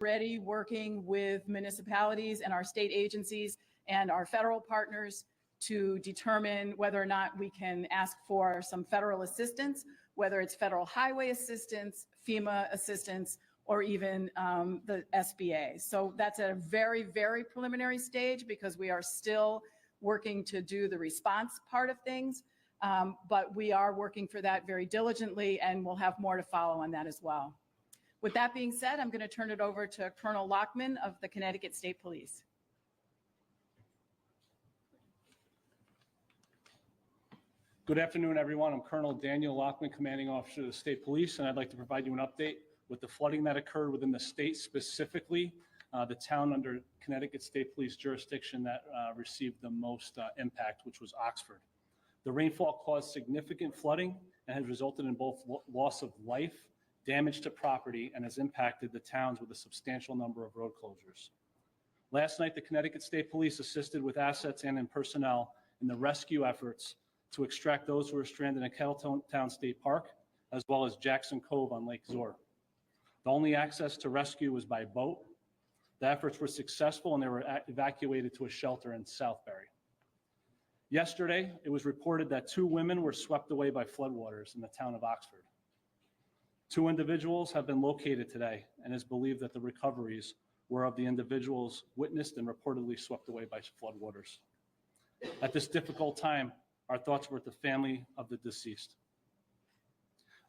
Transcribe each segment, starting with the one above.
already working with municipalities and our state agencies and our federal partners to determine whether or not we can ask for some federal assistance, whether it's federal highway assistance, FEMA assistance, or even the SBA. So that's at a very, very preliminary stage because we are still working to do the response part of things. But we are working for that very diligently, and we'll have more to follow on that as well. With that being said, I'm going to turn it over to Colonel Lockman of the Connecticut State Police. Good afternoon, everyone. I'm Colonel Daniel Lockman, Commanding Officer of the State Police, and I'd like to provide you an update with the flooding that occurred within the state, specifically the town under Connecticut State Police jurisdiction that received the most impact, which was Oxford. The rainfall caused significant flooding and has resulted in both loss of life, damage to property, and has impacted the towns with a substantial number of road closures. Last night, the Connecticut State Police assisted with assets and in personnel in the rescue efforts to extract those who are stranded in Kettletown State Park, as well as Jackson Cove on Lake Zor. The only access to rescue was by boat. The efforts were successful and they were evacuated to a shelter in Southbury. Yesterday, it was reported that 2 women were swept away by floodwaters in the town of Oxford. 2 individuals have been located today, and it's believed that the recoveries were of the individuals witnessed and reportedly swept away by floodwaters. At this difficult time, our thoughts were with the family of the deceased.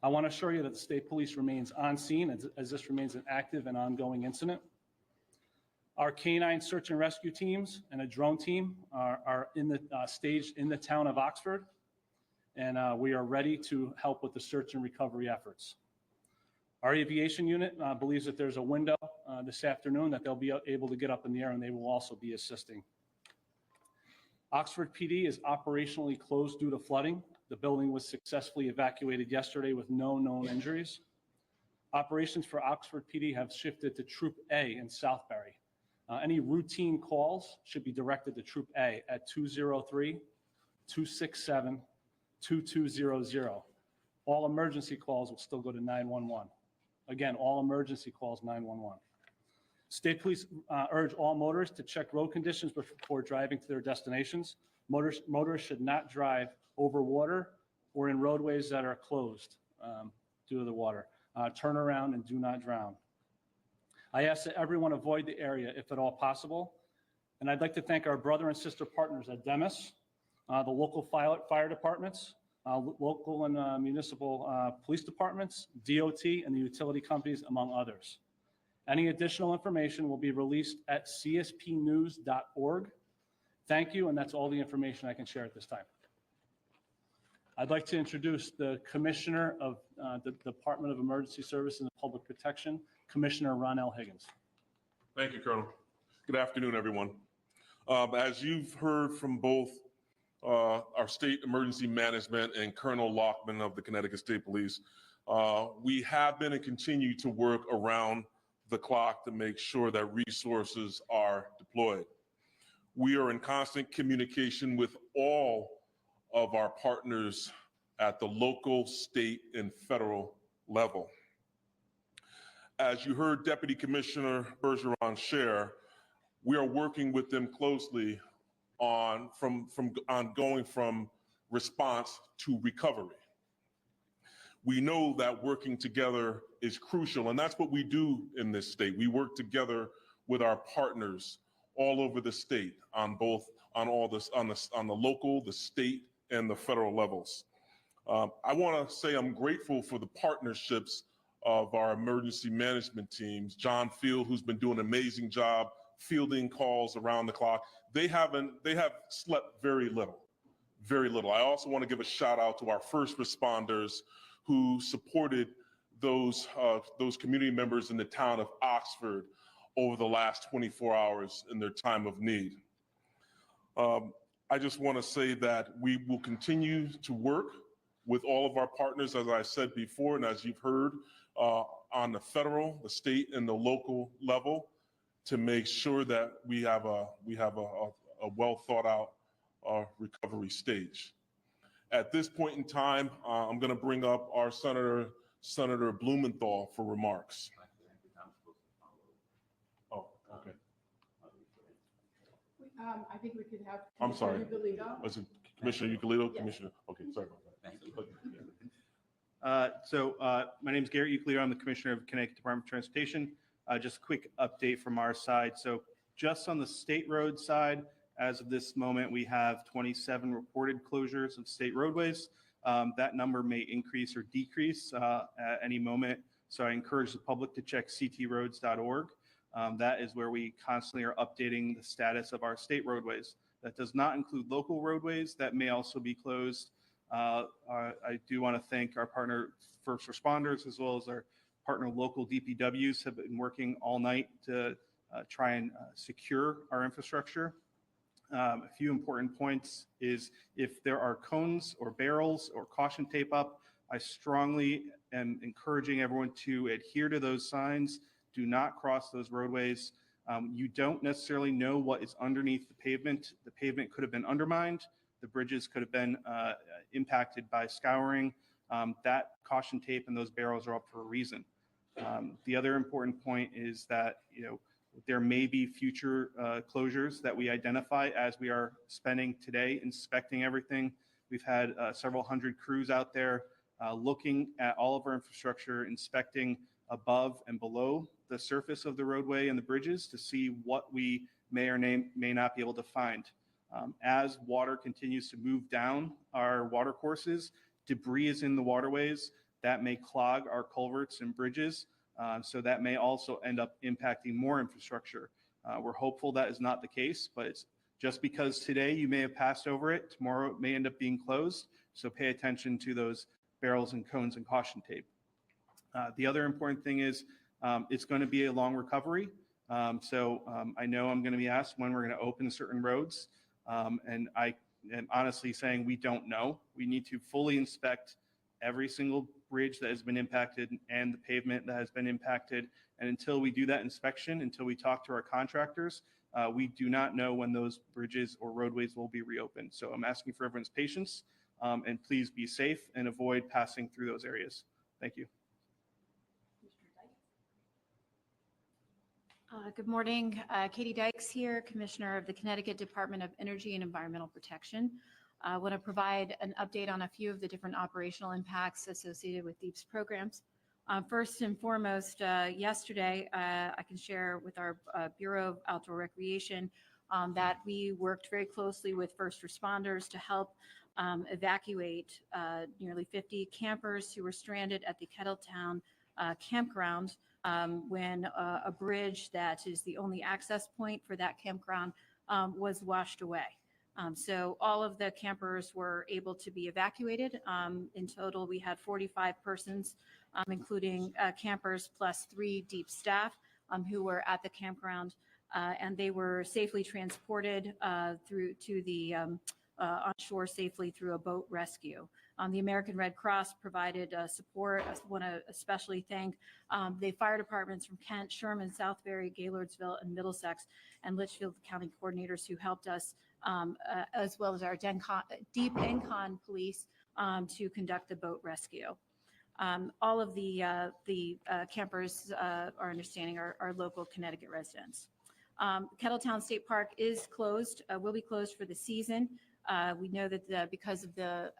I want to assure you that the State Police remains on scene as this remains an active and ongoing incident. Our canine search and rescue teams and a drone team are in the staged in the town of Oxford, and we are ready to help with the search and recovery efforts. Our aviation unit believes that there's a window this afternoon that they'll be able to get up in the air, and they will also be assisting. Oxford PD is operationally closed due to flooding. The building was successfully evacuated yesterday with no known injuries. Operations for Oxford PD have shifted to Troop A in Southbury. Any routine calls should be directed to Troop A at 203-267-2200. All emergency calls will still go to 911. Again, all emergency calls 911. State Police urge all motorists to check road conditions before driving to their destinations. Motorists should not drive over water or in roadways that are closed due to the water. Turn around and do not drown. I ask that everyone avoid the area if at all possible. And I'd like to thank our brother and sister partners at Demis, the local fire departments, local and municipal police departments, DOT, and the utility companies, among others. Any additional information will be released at cspnews.org. Thank you, and that's all the information I can share at this time. I'd like to introduce the Commissioner of the Department of Emergency Services and Public Protection, Commissioner Ronell Higgins. Thank you, Colonel. Good afternoon, everyone. As you've heard from both our state emergency management and Colonel Lockman of the Connecticut State Police, we have been and continue to work around the clock to make sure that resources are deployed. We are in constant communication with all of our partners at the local, state, and federal level. As you heard Deputy Commissioner Bergeron share, we are working with them closely on going from response to recovery. We know that working together is crucial, and that's what we do in this state. We work together with our partners all over the state on the local, the state, and the federal levels. I want to say I'm grateful for the partnerships of our emergency management teams. John Field, who's been doing an amazing job fielding calls around the clock. They have slept very little, very little. I also want to give a shout out to our first responders who supported those community members in the town of Oxford over the last 24 hours in their time of need. I just want to say that we will continue to work with all of our partners, as I said before, and as you've heard, on the federal, the state, and the local level, to make sure that we have a well thought out recovery stage. At this point in time, I'm going to bring up our Senator Blumenthal for remarks. I think we could have. I'm sorry. Commissioner Was it Commissioner Euclid? Yes. Commissioner, okay, sorry about that. My name is Garrett Euclid. I'm the Commissioner of Connecticut Department of Transportation. Just a quick update from our side. So just on the state road side, as of this moment, we have 27 reported closures of state roadways. That number may increase or decrease at any moment. So I encourage the public to check ctroads.org. That is where we constantly are updating the status of our state roadways. That does not include local roadways that may also be closed. I do want to thank our partner first responders as well as our partner local DPWs have been working all night to try and secure our infrastructure. A few important points is if there are cones or barrels or caution tape up, I strongly am encouraging everyone to adhere to those signs. Do not cross those roadways. You don't necessarily know what is underneath the pavement. The pavement could have been undermined. The bridges could have been impacted by scouring. That caution tape and those barrels are up for a reason. The other important point is that, there may be future closures that we identify as we are spending today inspecting everything. We've had several hundred crews out there looking at all of our infrastructure, inspecting above and below the surface of the roadway and the bridges to see what we may or may not be able to find. As water continues to move down our water courses, debris is in the waterways that may clog our culverts and bridges. So that may also end up impacting more infrastructure. We're hopeful that is not the case, but it's just because today you may have passed over it, tomorrow it may end up being closed. So pay attention to those barrels and cones and caution tape. The other important thing is it's going to be a long recovery. So I know I'm going to be asked when we're going to open certain roads. And I am honestly saying we don't know. We need to fully inspect every single bridge that has been impacted and the pavement that has been impacted. And until we do that inspection, until we talk to our contractors, we do not know when those bridges or roadways will be reopened. So I'm asking for everyone's patience and please be safe and avoid passing through those areas. Thank you. Good morning. Katie Dykes here, Commissioner of the Connecticut Department of Energy and Environmental Protection. I want to provide an update on a few of the different operational impacts associated with DEEP's programs. First and foremost, yesterday, I can share with our Bureau of Outdoor Recreation that we worked very closely with first responders to help evacuate nearly 50 campers who were stranded at the Kettletown campground when a bridge that is the only access point for that campground was washed away. So all of the campers were able to be evacuated. In total, we had 45 persons, including campers plus 3 DEEP staff who were at the campground, and they were safely transported through to the onshore safely through a boat rescue. The American Red Cross provided support. I want to especially thank the fire departments from Kent, Sherman, Southbury, Gaylordsville, and Middlesex, and Litchfield County coordinators who helped us, as well as our Deep Encon police to conduct the boat rescue. All of the campers, our understanding, are local Connecticut residents. Kettletown State Park is closed, will be closed for the season. We know that because of the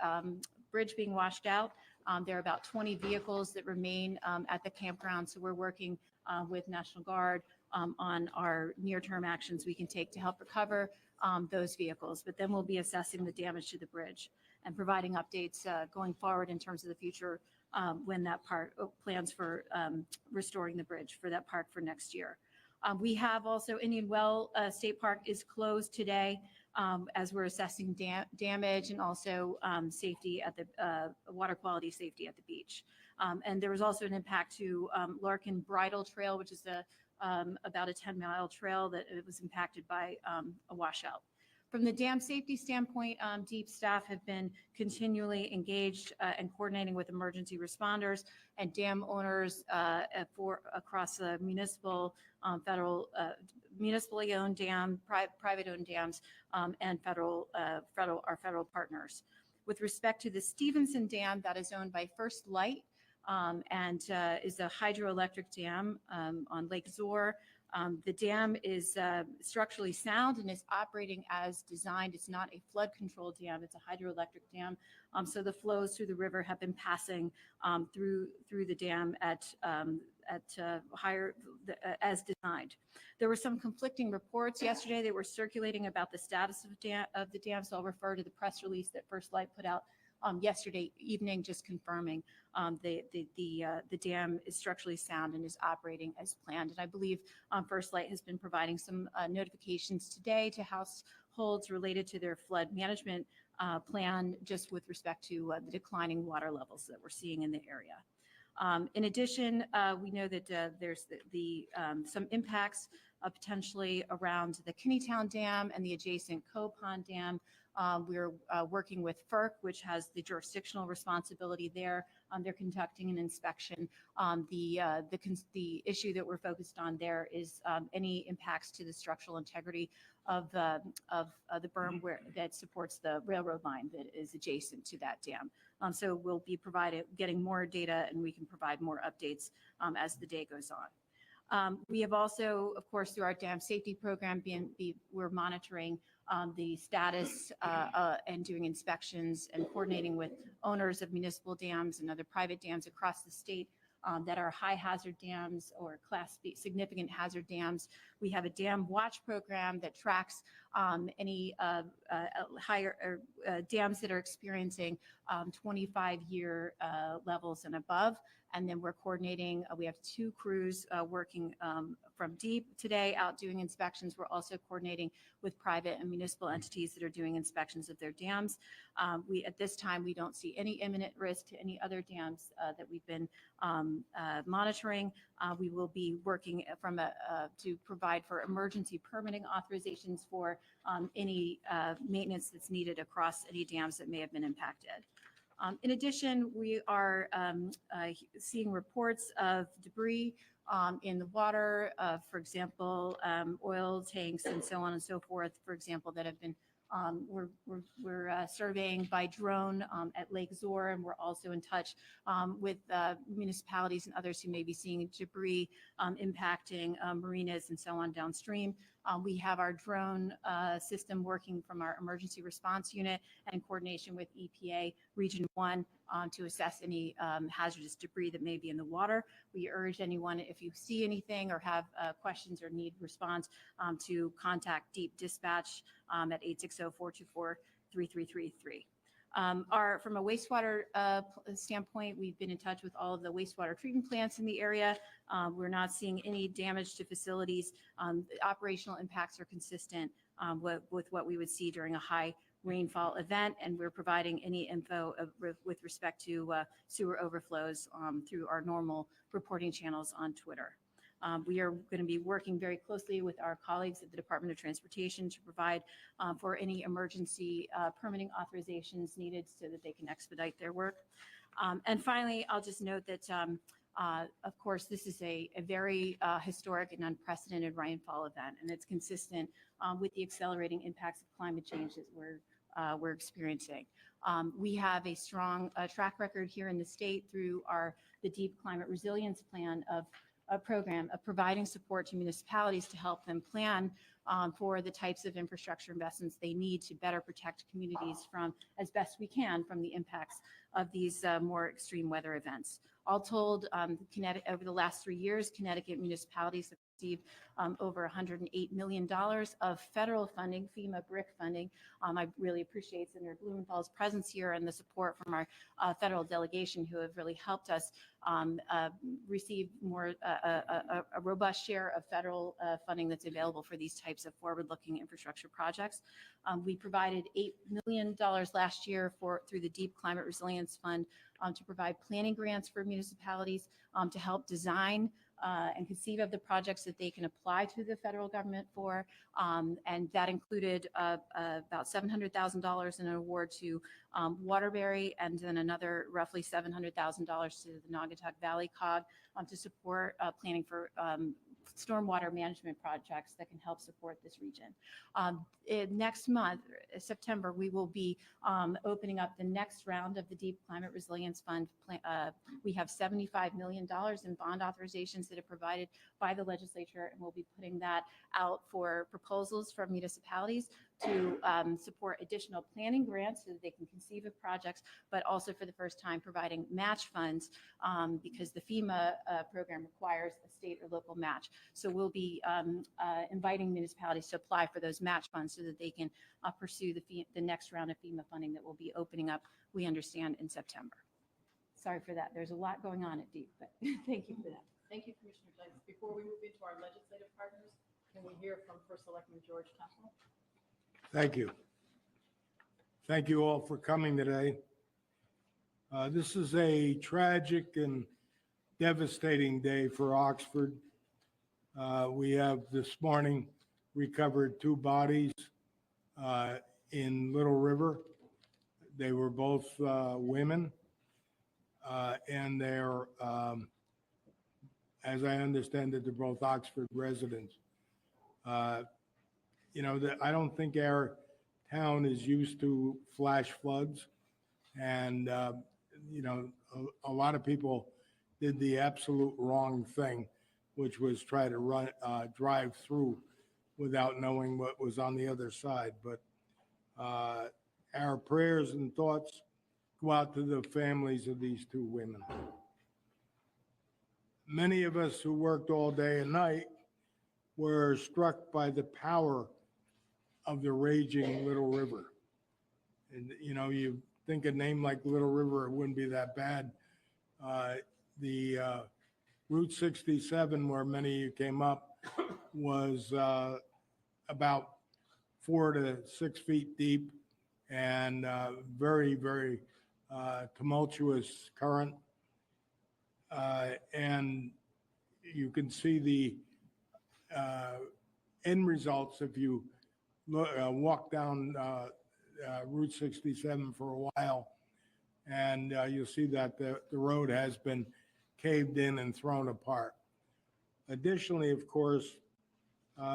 bridge being washed out, there are about 20 vehicles that remain at the campground. So we're working with National Guard on our near-term actions we can take to help recover those vehicles. But then we'll be assessing the damage to the bridge and providing updates going forward in terms of the future when that park plans for restoring the bridge for that park for next year. We have also Indian Well State Park is closed today as we're assessing damage and also safety at the water quality safety at the beach. And there was also an impact to Larkin Bridle Trail, which is about a 10-mile trail that it was impacted by a washout. From the dam safety standpoint, DEEP staff have been continually engaged and coordinating with emergency responders and dam owners across the municipal, federal, municipally owned dam, private owned dams, and our federal partners. With respect to the Stevenson Dam that is owned by First Light and is a hydroelectric dam on Lake Zor, The dam is structurally sound and is operating as designed. It's not a flood control dam, it's a hydroelectric dam. So the flows through the river have been passing through the dam at higher as designed. There were some conflicting reports yesterday that were circulating about the status of the dam, so I'll refer to the press release that First Light put out yesterday evening, just confirming the dam is structurally sound and is operating as planned. And I believe First Light has been providing some notifications today to households related to their flood management plan, just with respect to the declining water levels that we're seeing in the area. In addition, we know that there's some impacts potentially around the Kinneytown Dam and the adjacent Coe Pond Dam. We're working with FERC, which has the jurisdictional responsibility there. They're conducting an inspection. The issue that we're focused on there is any impacts to the structural integrity of the berm that supports the railroad line that is adjacent to that dam. So we'll be getting more data, and we can provide more updates as the day goes on. We have also, of course, through our dam safety program, we're monitoring the status and doing inspections and coordinating with owners of municipal dams and other private dams across the state that are high hazard dams or Class B significant hazard dams. We have a dam watch program that tracks any higher dams that are experiencing 25-year levels and above. And then we're coordinating, we have 2 crews working from deep today out doing inspections. We're also coordinating with private and municipal entities that are doing inspections of their dams. At this time, we don't see any imminent risk to any other dams that we've been monitoring. We will be working to provide for emergency permitting authorizations for any maintenance that's needed across any dams that may have been impacted. In addition, we are seeing reports of debris in the water, for example, oil tanks and so on and so forth, for example, that have been, we're surveying by drone at Lake Zor, and we're also in touch with municipalities and others who may be seeing debris impacting marinas and so on downstream. We have our drone system working from our emergency response unit and in coordination with EPA Region 1 to assess any hazardous debris that may be in the water. We urge anyone, if you see anything or have questions or need response, to contact Deep Dispatch at 860-424-3333. From a wastewater standpoint, we've been in touch with all of the wastewater treatment plants in the area. We're not seeing any damage to facilities. The operational impacts are consistent with what we would see during a high rainfall event, and we're providing any info with respect to sewer overflows through our normal reporting channels on Twitter. We are going to be working very closely with our colleagues at the Department of Transportation to provide for any emergency permitting authorizations needed so that they can expedite their work. And finally, I'll just note that, of course, this is a very historic and unprecedented rainfall event, and it's consistent with the accelerating impacts of climate change that we're experiencing. We have a strong track record here in the state through the Deep Climate Resilience Plan of a program of providing support to municipalities to help them plan for the types of infrastructure investments they need to better protect communities from, as best we can, from the impacts of these more extreme weather events. All told, over the last 3 years, Connecticut municipalities have received over $108 million of federal funding, FEMA BRIC funding. I really appreciate Senator Blumenthal's presence here and the support from our federal delegation, who have really helped us receive a robust share of federal funding that's available for these types of forward-looking infrastructure projects. We provided $8 million last year through the Deep Climate Resilience Fund to provide planning grants for municipalities to help design and conceive of the projects that they can apply to the federal government for. And that included about $700,000 in an award to Waterbury, and then another roughly $700,000 to the Naugatuck Valley COG to support planning for stormwater management projects that can help support this region. Next month, September, we will be opening up the next round of the Deep Climate Resilience Fund. We have $75 million in bond authorizations that are provided by the legislature, and we'll be putting that out for proposals from municipalities to support additional planning grants so that they can conceive of projects, but also for the first time providing match funds because the FEMA program requires a state or local match. So we'll be inviting municipalities to apply for those match funds so that they can pursue the next round of FEMA funding that will be opening up, we understand, in September. Sorry for that. There's a lot going on at DEEP, but thank you for that. Thank you, Commissioner Dykes. Before we move into our legislative partners, can we hear from First Selectman George Temple? Thank you. Thank you all for coming today. This is a tragic and devastating day for Oxford. We have this morning recovered 2 bodies in Little River. They were both women, and they're, as I understand it, they're both Oxford residents. You know, I don't think our town is used to flash floods. And, you know, a lot of people did the absolute wrong thing, which was try to drive through without knowing what was on the other side. But our prayers and thoughts go out to the families of these 2 women. Many of us who worked all day and night were struck by the power of the raging Little River. And, you know, you think a name like Little River, it wouldn't be that bad. The Route 67, where many of you came up, was about 4 to 6 feet deep and very, very tumultuous current. And you can see the end results if you walk down Route 67 for a while, and you'll see that the road has been caved in and thrown apart. Additionally, of course,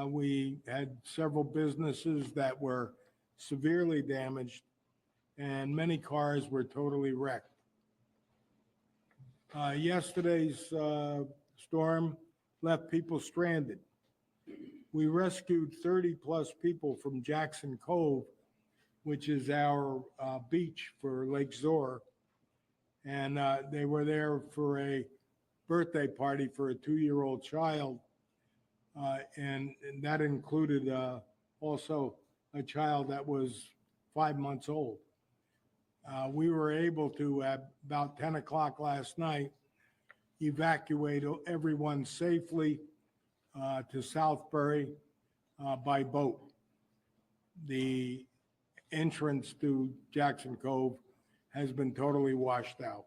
we had several businesses that were severely damaged, and many cars were totally wrecked. Yesterday's storm left people stranded. We rescued 30-plus people from Jackson Cove, which is our beach for Lake Zor. And they were there for a birthday party for a 2-year-old child. And that included also a child that was 5 months old. We were able to, at about 10 o'clock last night, evacuate everyone safely to Southbury by boat. The entrance to Jackson Cove has been totally washed out.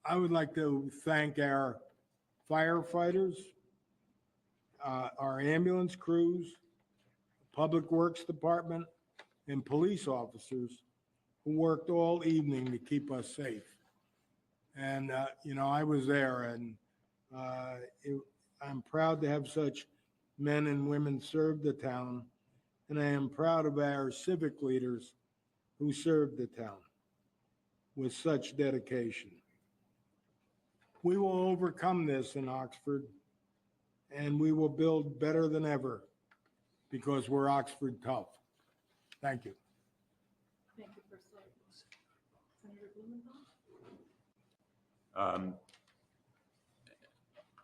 I would like to thank our firefighters, our ambulance crews, Public Works Department, and police officers who worked all evening to keep us safe. And, you know, I was there, and I'm proud to have such men and women serve the town, and I am proud of our civic leaders who serve the town with such dedication. We will overcome this in Oxford, and we will build better than ever because we're Oxford tough. Thank you. Thank you, First Selectman. Senator Blumenthal?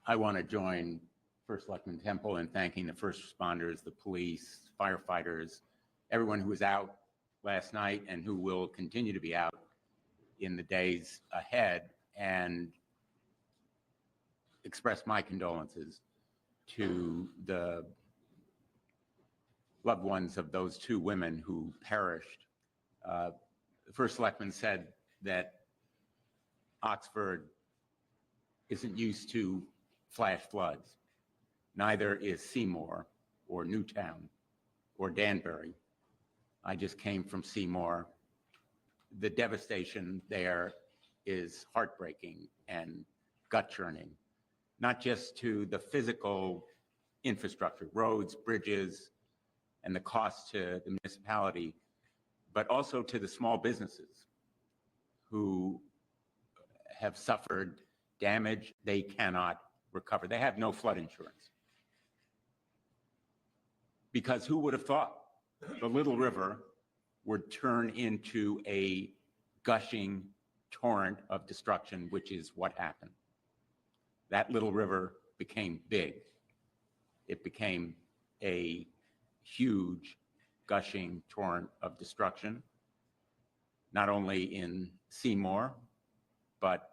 I want to join First Selectman Temple in thanking the first responders, the police, firefighters, everyone who was out last night and who will continue to be out in the days ahead, and express my condolences to the loved ones of those 2 women who perished. The First Selectman said that Oxford isn't used to flash floods. Neither is Seymour or Newtown or Danbury. I just came from Seymour the devastation there is heartbreaking and gut churning, not just to the physical infrastructure, roads, bridges, and the cost to the municipality, but also to the small businesses who have suffered damage they cannot recover. They have no flood insurance. Because who would have thought the Little River would turn into a gushing torrent of destruction, which is what happened. That Little River became big. It became a huge gushing torrent of destruction, not only in Seymour, but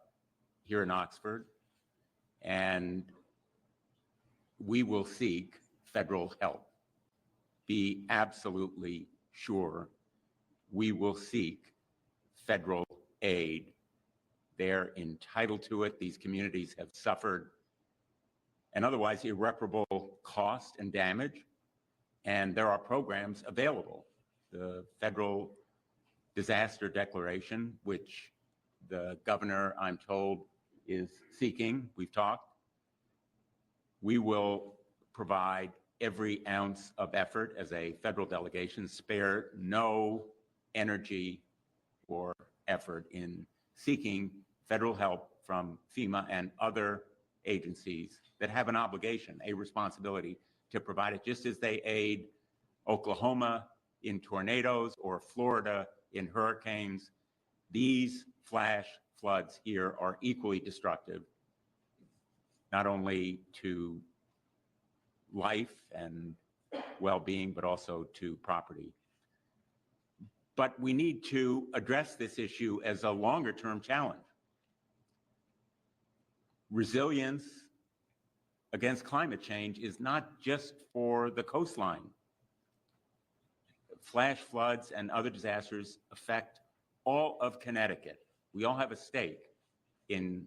here in Oxford. And we will seek federal help. Be absolutely sure we will seek federal aid. They're entitled to it. These communities have suffered an otherwise irreparable cost and damage, and there are programs available. The federal disaster declaration, which the governor, I'm told, is seeking, we've talked. We will provide every ounce of effort as a federal delegation, spare no energy or effort in seeking federal help from FEMA and other agencies that have an obligation, a responsibility to provide it, just as they aid Oklahoma in tornadoes or Florida in hurricanes. These flash floods here are equally destructive, not only to life and well-being, but also to property. But we need to address this issue as a longer-term challenge. Resilience against climate change is not just for the coastline. Flash floods and other disasters affect all of Connecticut. We all have a stake in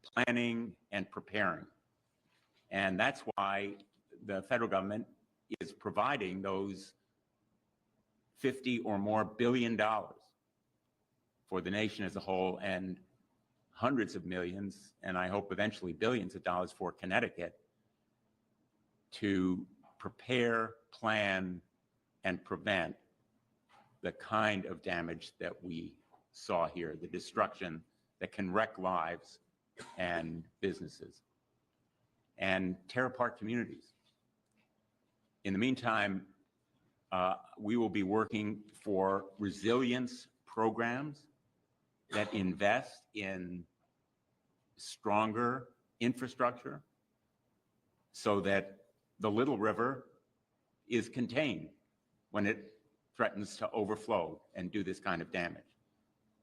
planning and preparing. And that's why the federal government is providing those 50 or more billion dollars for the nation as a whole, and hundreds of millions, and I hope eventually billions of dollars for Connecticut to prepare, plan, and prevent the kind of damage that we saw here, the destruction that can wreck lives and businesses and tear apart communities. In the meantime, we will be working for resilience programs that invest in stronger infrastructure so that the Little River is contained when it threatens to overflow and do this kind of damage.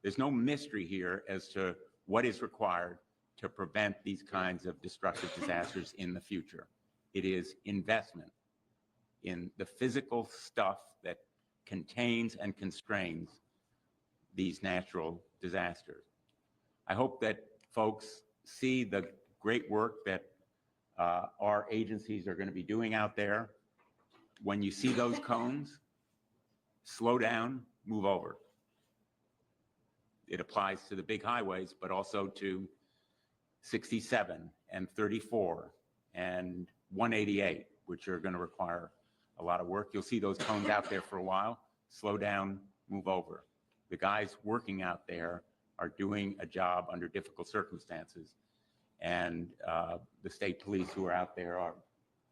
There's no mystery here as to what is required to prevent these kinds of destructive disasters in the future. It is investment in the physical stuff that contains and constrains these natural disasters. I hope that folks see the great work that our agencies are going to be doing out there. When you see those cones, slow down, move over. It applies to the big highways, but also to 67 and 34 and 188, which are going to require a lot of work. You'll see those cones out there for a while. Slow down, move over. The guys working out there are doing a job under difficult circumstances. And the state police who are out there are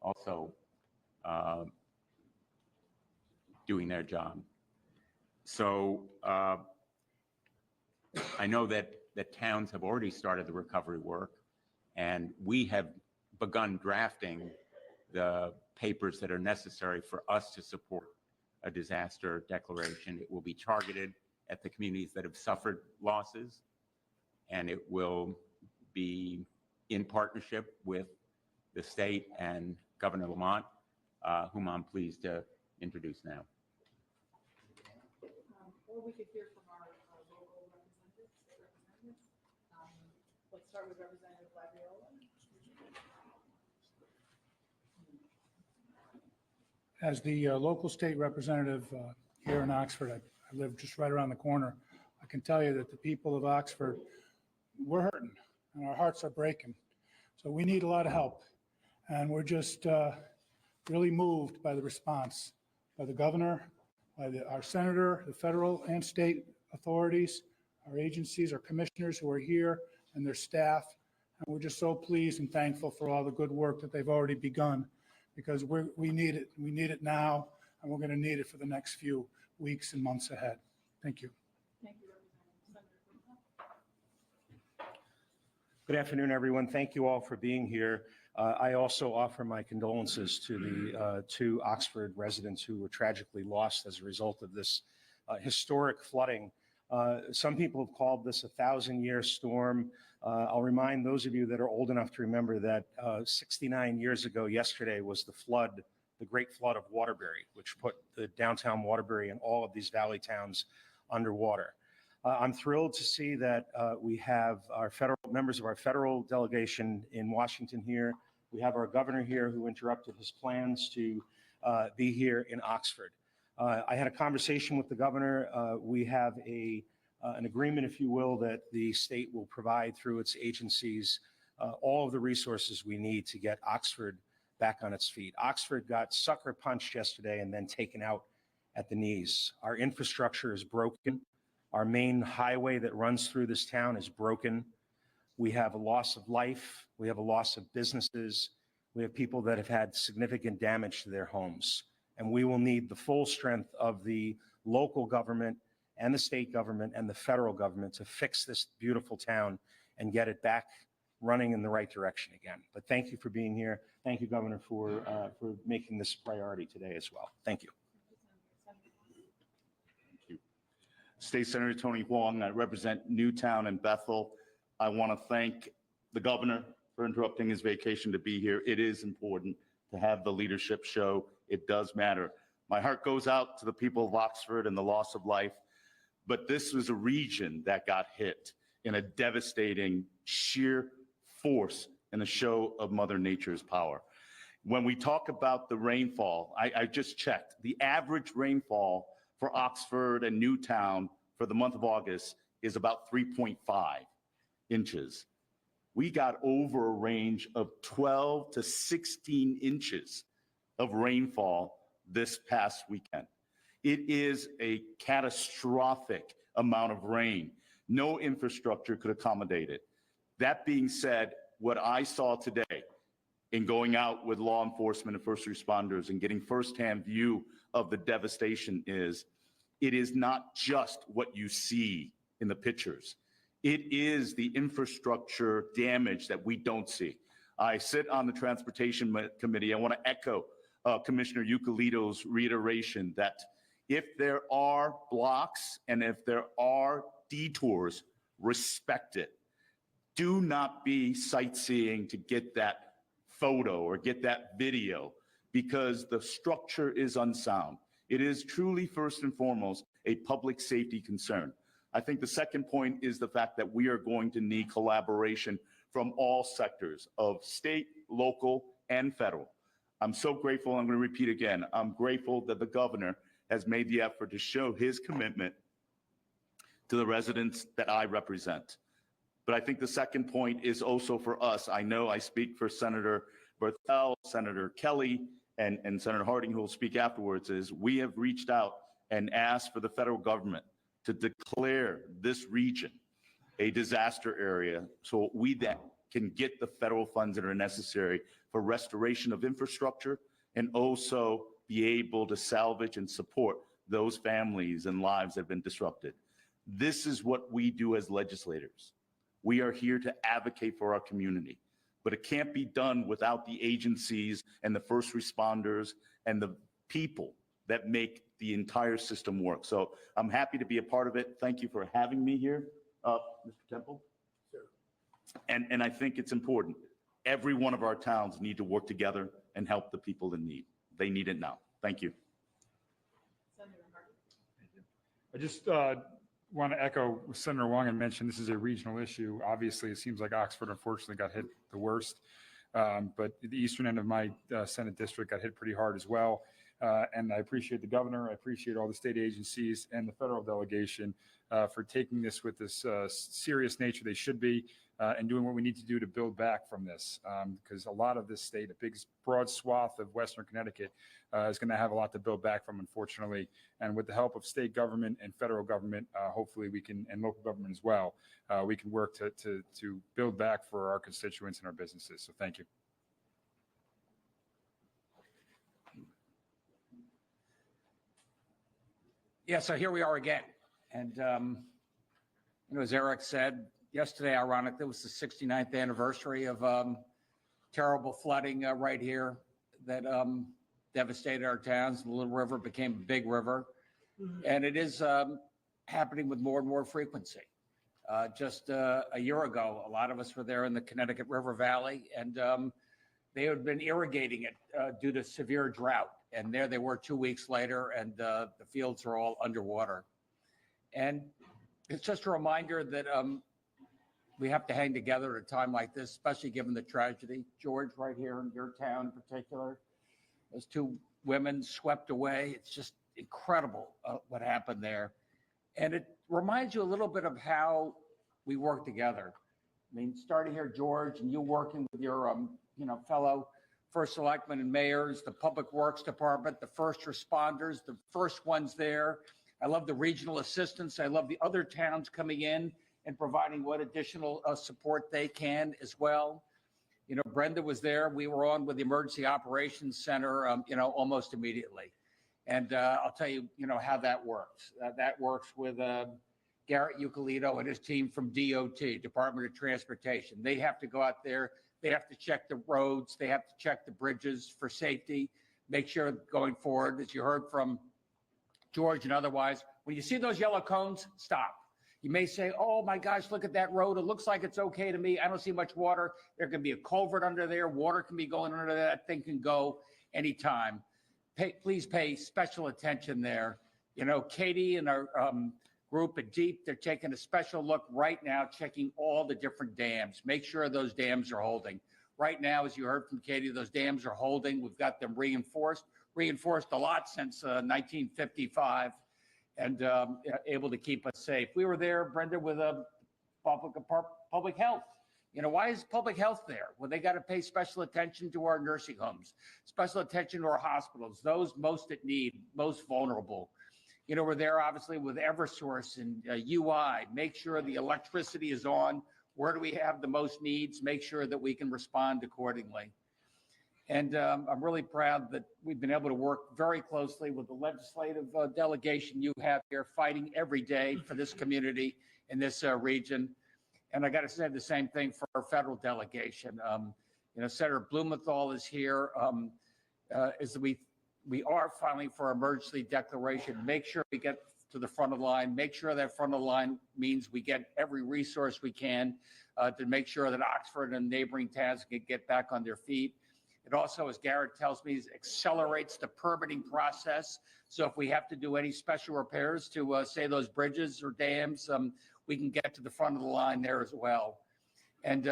also doing their job. So I know that towns have already started the recovery work, and we have begun drafting the papers that are necessary for us to support a disaster declaration. It will be targeted at the communities that have suffered losses, and it will be in partnership with the state and Governor Lamont, whom I'm pleased to introduce now. Or we could hear from our local representatives. Let's start with Representative Labriola. As the local state representative here in Oxford, I live just right around the corner. I can tell you that the people of Oxford, we're hurting and our hearts are breaking. So we need a lot of help. And we're just really moved by the response by the governor, by our senator, the federal and state authorities, our agencies, our commissioners who are here, and their staff. And we're just so pleased and thankful for all the good work that they've already begun, because we need it. We need it now, and we're going to need it for the next few weeks and months ahead. Thank you. Thank you, Representative. Good afternoon, everyone. Thank you all for being here. I also offer my condolences to the two Oxford residents who were tragically lost as a result of this historic flooding. Some people have called this a 1,000-year storm. I'll remind those of you that are old enough to remember that 69 years ago yesterday was the flood, the Great Flood of Waterbury, which put the downtown Waterbury and all of these valley towns underwater. I'm thrilled to see that we have our members of our federal delegation in Washington here. We have our governor here who interrupted his plans to be here in Oxford. I had a conversation with the governor. We have an agreement, if you will, that the state will provide through its agencies all of the resources we need to get Oxford back on its feet. Oxford got sucker punched yesterday and then taken out at the knees. Our infrastructure is broken. Our main highway that runs through this town is broken. We have a loss of life. We have a loss of businesses. We have people that have had significant damage to their homes. And we will need the full strength of the local government and the state government and the federal government to fix this beautiful town and get it back running in the right direction again. But thank you for being here. Thank you, Governor, for making this a priority today as well. Thank you. State Senator Tony Huang. I represent Newtown and Bethel. I want to thank the governor for interrupting his vacation to be here. It is important to have the leadership show. It does matter. My heart goes out to the people of Oxford and the loss of life, but this was a region that got hit in a devastating sheer force and a show of Mother Nature's power. When we talk about the rainfall, I just checked. The average rainfall for Oxford and Newtown for the month of August is about 3.5 inches. We got over a range of 12 to 16 inches of rainfall this past weekend. It is a catastrophic amount of rain. No infrastructure could accommodate it. That being said, what I saw today in going out with law enforcement and first responders and getting firsthand view of the devastation is, it is not just what you see in the pictures. It is the infrastructure damage that we don't see. I sit on the Transportation Committee. I want to echo Commissioner Euclidito's reiteration that if there are blocks and if there are detours, respect it. Do not be sightseeing to get that photo or get that video, because the structure is unsound. It is truly, first and foremost, a public safety concern. I think the second point is the fact that we are going to need collaboration from all sectors of state, local, and federal. I'm so grateful. I'm going to repeat again. I'm grateful that the governor has made the effort to show his commitment to the residents that I represent. But I think the second point is also for us. I know I speak for Senator Berthel, Senator Kelly, and Senator Harding, who will speak afterwards, is we have reached out and asked for the federal government to declare this region a disaster area so we that can get the federal funds that are necessary for restoration of infrastructure and also be able to salvage and support those families and lives that have been disrupted. This is what we do as legislators. We are here to advocate for our community, but it can't be done without the agencies and the first responders and the people that make the entire system work. So I'm happy to be a part of it. Thank you for having me here, Mr. Temple. Sure. And I think it's important. Every one of our towns need to work together and help the people in need. They need it now. Thank you. I just want to echo what Senator Wong had mentioned. This is a regional issue. Obviously, it seems like Oxford, unfortunately, got hit the worst. But the eastern end of my Senate district got hit pretty hard as well. And I appreciate the governor. I appreciate all the state agencies and the federal delegation for taking this with this serious nature they should be, and doing what we need to do to build back from this. Because a lot of this state, a big broad swath of Western Connecticut is going to have a lot to build back from, unfortunately. And with the help of state government and federal government, hopefully we can, and local government as well, we can work to build back for our constituents and our businesses. So thank you. Yeah, so here we are again. And, as Eric said, yesterday, ironically, was the 69th anniversary of terrible flooding right here that devastated our towns. The Little River became a big river. And it is happening with more and more frequency. Just a year ago, a lot of us were there in the Connecticut River Valley, and they had been irrigating it due to severe drought. And there they were 2 weeks later, and the fields are all underwater. And it's just a reminder that we have to hang together at a time like this, especially given the tragedy. George, right here in your town in particular, those two women swept away. It's just incredible what happened there. And it reminds you a little bit of how we work together. I mean, starting here, George, and you working with your, fellow first selectmen and mayors, the public works department, the first responders, the first ones there. I love the regional assistants. I love the other towns coming in and providing what additional support they can as well. Brenda was there. We were on with the Emergency Operations Center, almost immediately. And I'll tell you, how that works. That works with Garrett Euclidito and his team from DOT, Department of Transportation. They have to go out there. They have to check the roads. They have to check the bridges for safety, make sure going forward, as you heard from George and otherwise, when you see those yellow cones, stop. You may say, oh my gosh, look at that road. It looks like it's okay to me. I don't see much water. There can be a culvert under there. Water can be going under there. That thing can go anytime. Please pay special attention there. Katie and our group at Deep, they're taking a special look right now, checking all the different dams. Make sure those dams are holding. Right now, as you heard from Katie, those dams are holding. We've got them reinforced a lot since 1955, and able to keep us safe. We were there, Brenda, with public health. Why is public health there? Well, they got to pay special attention to our nursing homes, special attention to our hospitals, those most at need, most vulnerable. We're there obviously with Eversource and UI, make sure the electricity is on. Where do we have the most needs? Make sure that we can respond accordingly. And I'm really proud that we've been able to work very closely with the legislative delegation you have here, fighting every day for this community in this region. And I got to say the same thing for our federal delegation. Senator Blumenthal is here. As we are filing for emergency declaration. Make sure we get to the front of the line. Make sure that front of the line means we get every resource we can to make sure that Oxford and neighboring towns can get back on their feet. It also, as Garrett tells me, accelerates the permitting process. So if we have to do any special repairs to say those bridges or dams, we can get to the front of the line there as well. And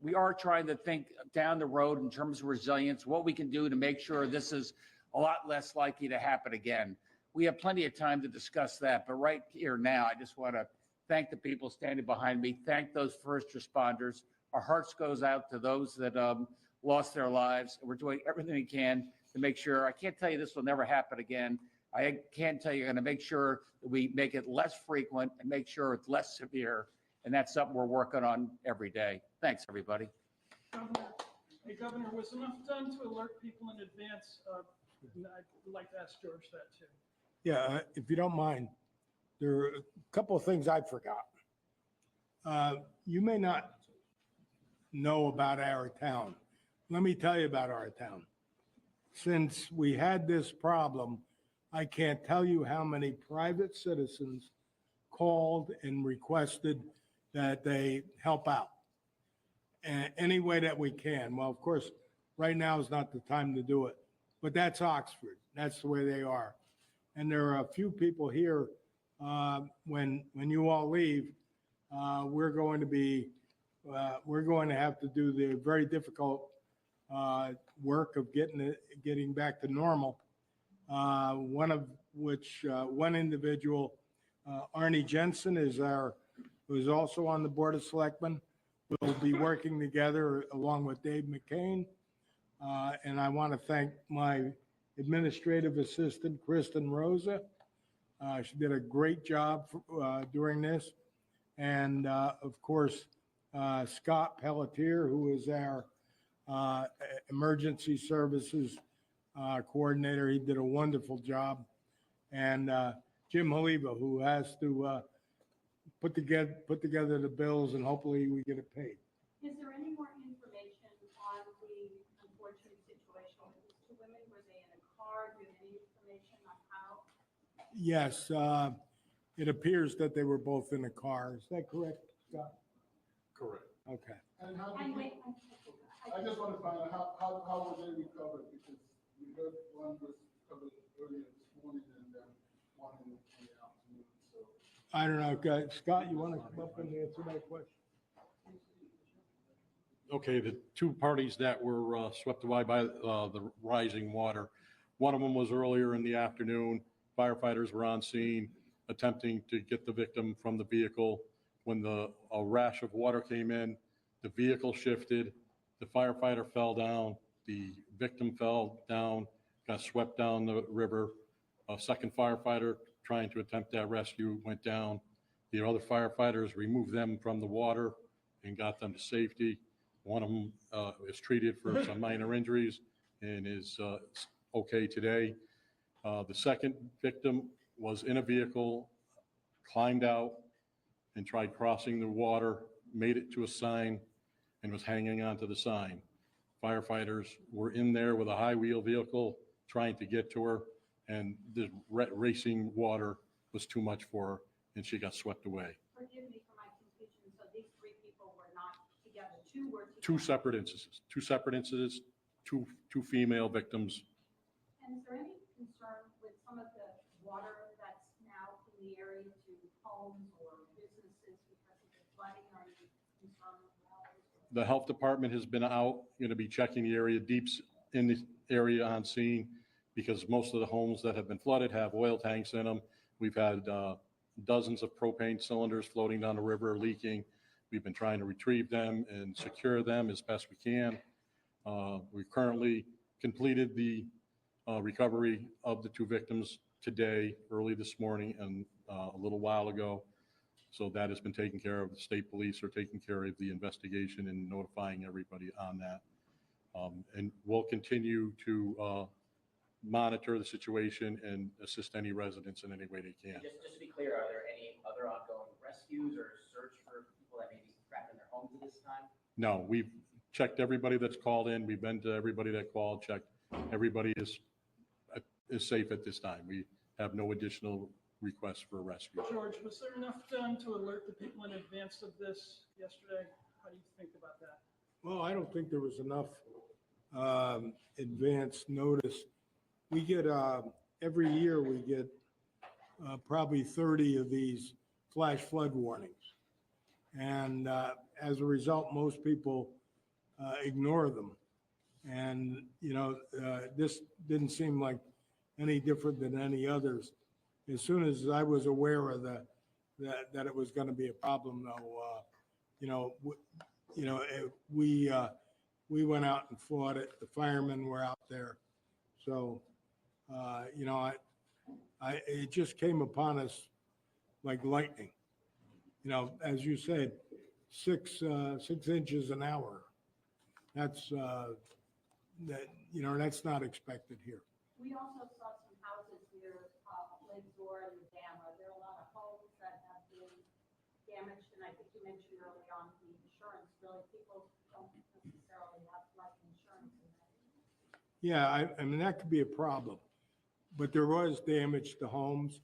we are trying to think down the road in terms of resilience, what we can do to make sure this is a lot less likely to happen again. We have plenty of time to discuss that, but right here now, I just want to thank the people standing behind me, thank those first responders. Our hearts goes out to those that lost their lives. We're doing everything we can to make sure, I can't tell you this will never happen again. I can tell you, I'm going to make sure that we make it less frequent and make sure it's less severe. And that's something we're working on every day. Thanks, everybody. Hey, Governor, was enough done to alert people in advance? I'd like to ask George that too. Yeah, if you don't mind, there are a couple of things I forgot. You may not know about our town. Let me tell you about our town. Since we had this problem, I can't tell you how many private citizens called and requested that they help out any way that we can. Well, of course, right now is not the time to do it, but that's Oxford. That's the way they are. And there are a few people here, when you all leave, we're going to have to do the very difficult work of getting back to normal. One of which, one individual Arnie Jensen who's also on the Board of Selectmen. We'll be working together along with Dave McCain. And I want to thank my administrative assistant, Kristen Rosa. She did a great job during this. And of course, Scott Pelletier, who is our emergency services coordinator. He did a wonderful job. And Jim Haliva, who has to put together the bills, and hopefully we get it paid. Is there any more information on the unfortunate situation with these two women? Were they in a car? Do you have any information on how? Yes, it appears that they were both in a car. Is that correct, Scott? Correct. Okay. And how And did wait, I just want to find out how were they recovered? Because we heard one was recovered earlier this morning and one in the afternoon, so. I don't know. Scott, you want to come up and answer that question? Okay, the two parties that were swept away by the rising water, one of them was earlier in the afternoon. Firefighters were on scene attempting to get the victim from the vehicle. When a rash of water came in, the vehicle shifted, the firefighter fell down, the victim fell down, got swept down the river. A second firefighter trying to attempt that rescue went down. The other firefighters removed them from the water and got them to safety. One of them is treated for some minor injuries and is okay today. The second victim was in a vehicle, climbed out and tried crossing the water, made it to a sign and was hanging onto the sign. Firefighters were in there with a high wheel vehicle trying to get to her, and the racing water was too much for her and she got swept away. Forgive me for my confusion. So these three people were not together. Two were together. Two separate incidents, two female victims. And is there any concern with some of the water that's now in the area to homes or businesses because of the flooding? Are you concerned with that? The health department has been out, going to be checking the area, deeps in the area on scene, because most of the homes that have been flooded have oil tanks in them. We've had dozens of propane cylinders floating down the river leaking. We've been trying to retrieve them and secure them as best we can. We've currently completed the recovery of the two victims today, early this morning, and a little while ago. So that has been taken care of. The state police are taking care of the investigation and notifying everybody on that. And we'll continue to monitor the situation and assist any residents in any way they can. Just to be clear, are there any other ongoing rescues or search for people that may be trapped in their homes at this time? No, we've checked everybody that's called in. We've been to everybody that called, checked. Everybody is safe at this time. We have no additional requests for rescue. George, was there enough done to alert the people in advance of this yesterday? How do you think about that? Well, I don't think there was enough advance notice. We get, every year we get probably 30 of these flash flood warnings. And as a result, most people ignore them. And, you know, this didn't seem like any different than any others. As soon as I was aware of that it was going to be a problem, though, we went out and fought it. The firemen were out there. So, it just came upon us like lightning. You know, as you said, 6 inches an hour. That's that's not expected here. We also saw some houses near Lake Zor and the dam. Are there a lot of homes that have been damaged? And I think you mentioned early on the insurance. Really, people don't necessarily have life insurance in that. Yeah, I mean, that could be a problem. But there was damage to homes.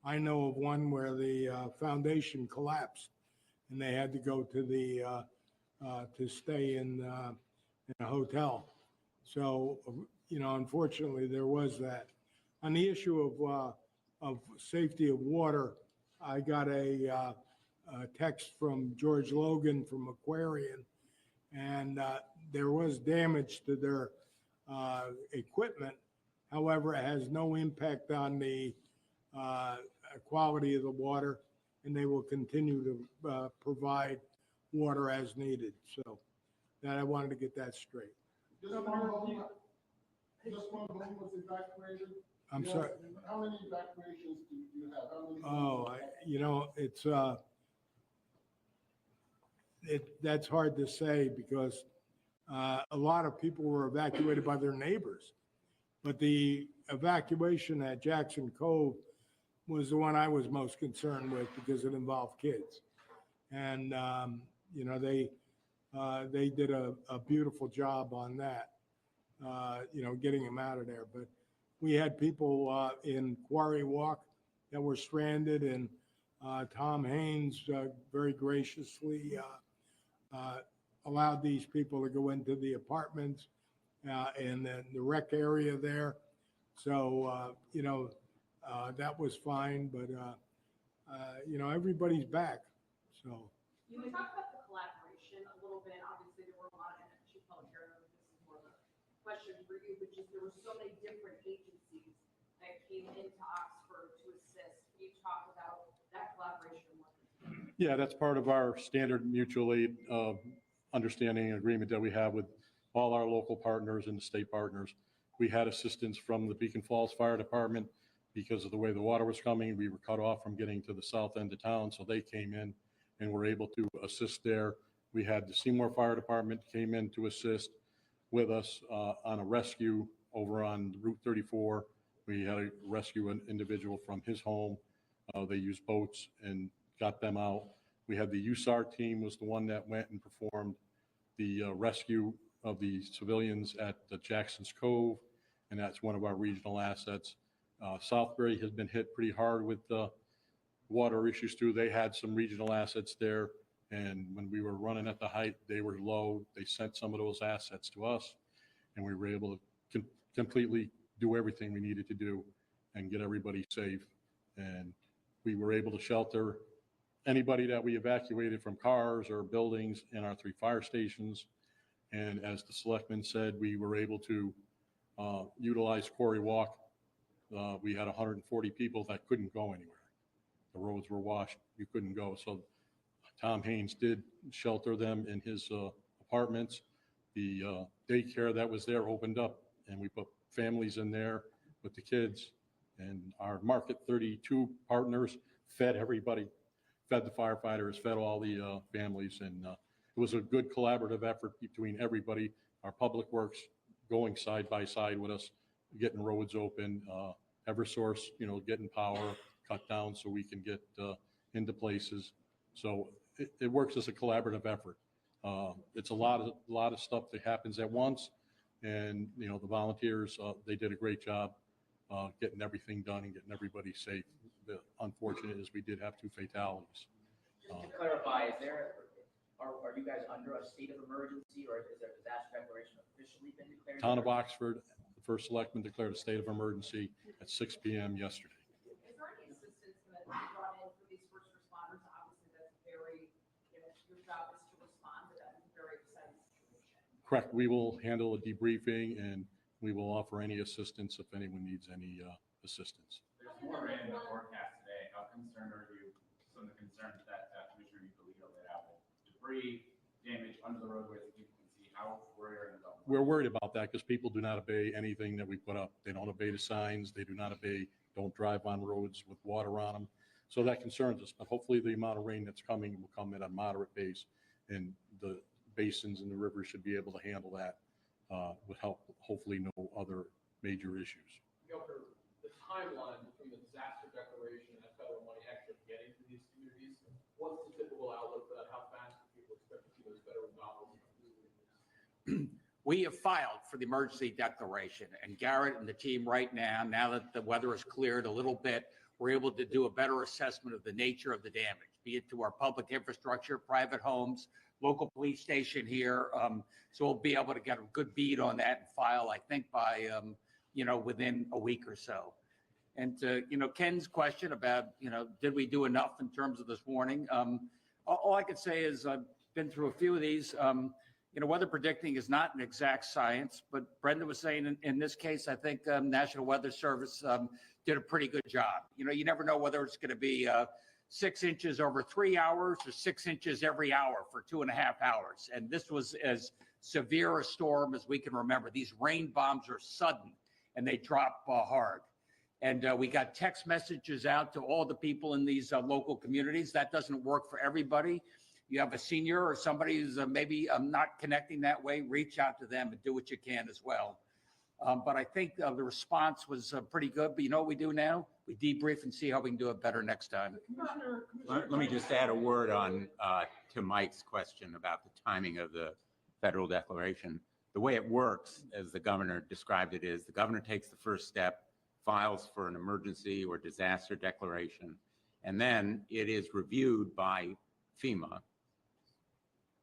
I know of one where the foundation collapsed and they had to go to to stay in a hotel. So, unfortunately, there was that. On the issue of safety of water, I got a text from George Logan from Aquarian, and there was damage to their equipment. However, it has no impact on the quality of the water, and they will continue to provide water as needed. So that I wanted to get that straight. Just one home was evacuated? I'm sorry. How many evacuations do you have? How many? Oh, that's hard to say because a lot of people were evacuated by their neighbors. But the evacuation at Jackson Cove was the one I was most concerned with because it involved kids. And, they did a beautiful job on that, getting them out of there. But we had people in Quarry Walk that were stranded, and Tom Haynes very graciously allowed these people to go into the apartments and then the rec area there. So, that was fine, but, everybody's back. So. Can we talk about the collaboration a little bit? Obviously, there were a lot of, and Chief Public Hearing, this is more of a question for you, but just there were so many different agencies that came into Oxford to assist. Can you talk about that collaboration? Yeah, that's part of our standard mutual aid understanding and agreement that we have with all our local partners and the state partners. We had assistance from the Beacon Falls Fire Department because of the way the water was coming. We were cut off from getting to the south end of town, so they came in and were able to assist there. We had the Seymour Fire Department came in to assist with us on a rescue over on Route 34. We had to rescue an individual from his home. They used boats and got them out. We had the USAR team was the one that went and performed the rescue of the civilians at the Jackson's Cove, and that's one of our regional assets. Southbury has been hit pretty hard with water issues too. They had some regional assets there, and when we were running at the height, they were low. They sent some of those assets to us, and we were able to completely do everything we needed to do and get everybody safe. And we were able to shelter anybody that we evacuated from cars or buildings in our 3 fire stations. And as the selectman said, we were able to utilize Quarry Walk. We had 140 people that couldn't go anywhere. The roads were washed, you couldn't go. So Tom Haynes did shelter them in his apartments. The daycare that was there opened up, and we put families in there with the kids. And our Market 32 partners fed everybody, fed the firefighters, fed all the families. And it was a good collaborative effort between everybody, our public works going side by side with us, getting roads open, Eversource, getting power cut down so we can get into places. So it works as a collaborative effort. It's a lot of stuff that happens at once, and the volunteers they did a great job getting everything done and getting everybody safe. The unfortunate is we did have 2 fatalities. Just to clarify, are you guys under a state of emergency, or is there a disaster declaration officially been declared? Town of Oxford, the first selectman declared a state of emergency at 6 p.m. yesterday. Is there any assistance that you brought in for these first responders? Obviously, that's very, your job is to respond to that very exciting situation. Correct. We will handle a debriefing, and we will offer any assistance if anyone needs any assistance. There's more rain in the forecast today. How concerned are you? Some of the concerns that Commissioner Nicolito laid out with debris, damage under the roadways that people can see. How worried are you about that? We're worried about that because people do not obey anything that we put up. They don't obey the signs. They do not obey, don't drive on roads with water on them. So that concerns us, but hopefully the amount of rain that's coming will come at a moderate pace, and the basins and the rivers should be able to handle that with help, hopefully no other major issues. Governor, the timeline between the disaster declaration and federal money actually getting to these communities, what's the typical outlook for that? How fast do people expect to see those federal dollars? We have filed for the emergency declaration, and Garrett and the team right now that the weather has cleared a little bit, we're able to do a better assessment of the nature of the damage, be it to our public infrastructure, private homes, local police station here. So we'll be able to get a good bead on that and file, I think, by, within a week or so. And to, Ken's question about, did we do enough in terms of this warning? All I could say is I've been through a few of these. weather predicting is not an exact science, but Brenda was saying in this case, I think National Weather Service did a pretty good job. You never know whether it's going to be 6 inches over 3 hours or 6 inches every hour for 2.5 hours. And this was as severe a storm as we can remember. These rain bombs are sudden and they drop hard. And we got text messages out to all the people in these local communities. That doesn't work for everybody. You have a senior or somebody who's maybe not connecting that way, reach out to them and do what you can as well. But I think the response was pretty good. But you know what we do now? We debrief and see how we can do it better next time. Let me just add a word on to Mike's question about the timing of the federal declaration. The way it works, as the governor described it, is the governor takes the first step, files for an emergency or disaster declaration, and then it is reviewed by FEMA.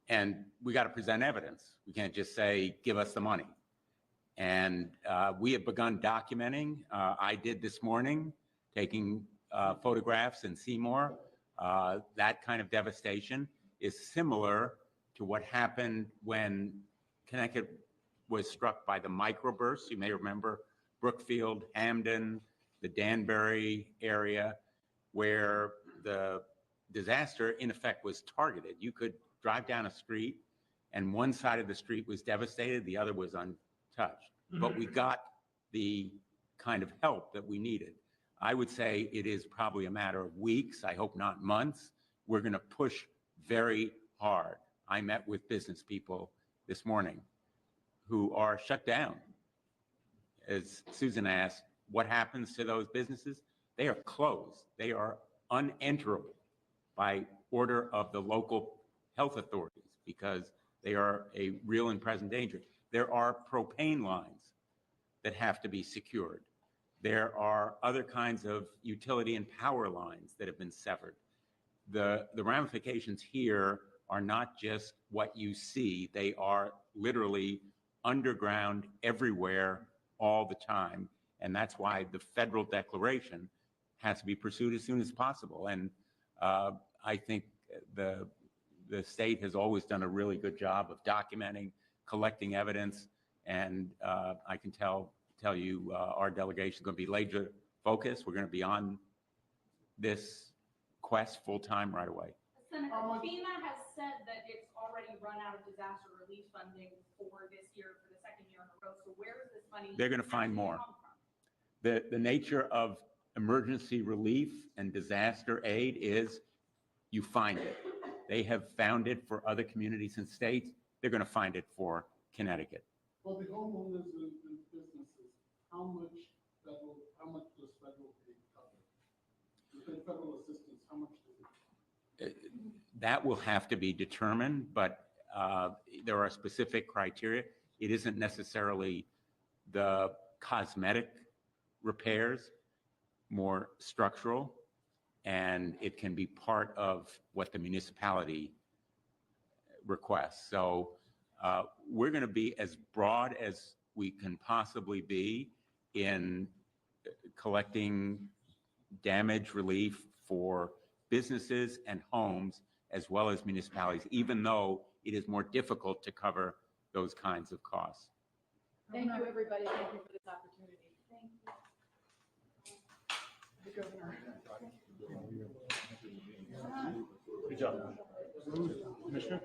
And we got to present evidence. We can't just say, give us the money. And we have begun documenting. I did this morning, taking photographs in Seymour. That kind of devastation is similar to what happened when Connecticut was struck by the microbursts. You may remember Brookfield, Hamden, the Danbury area, where the disaster in effect was targeted. You could drive down a street and one side of the street was devastated, the other was untouched. But we got the kind of help that we needed. I would say it is probably a matter of weeks, I hope not months. We're going to push very hard. I met with business people this morning who are shut down. As Susan asked, what happens to those businesses? They are closed. They are unenterable by order of the local health authorities because they are a real and present danger. There are propane lines that have to be secured. There are other kinds of utility and power lines that have been severed. The ramifications here are not just what you see. They are literally underground everywhere all the time. And that's why the federal declaration has to be pursued as soon as possible. And I think the state has always done a really good job of documenting, collecting evidence. And I can tell you our delegation is going to be laser focused. We're going to be on this quest full time right away. Senator, FEMA has said that it's already run out of disaster relief funding for this year, for the second year in a row. So where is this money? They're going to find more. Come from? The nature of emergency relief and disaster aid is you find it. They have found it for other communities and states. They're going to find it for Connecticut. For the homeowners and businesses, how much does federal aid cover? Within federal assistance, how much does it? That will have to be determined, but there are specific criteria. It isn't necessarily the cosmetic repairs, more structural, and it can be part of what the municipality requests. So we're going to be as broad as we can possibly be in collecting damage relief for businesses and homes as well as municipalities, even though it is more difficult to cover those kinds of costs. Thank you, everybody. Thank you for this opportunity. Thank you. Good job. Commissioner?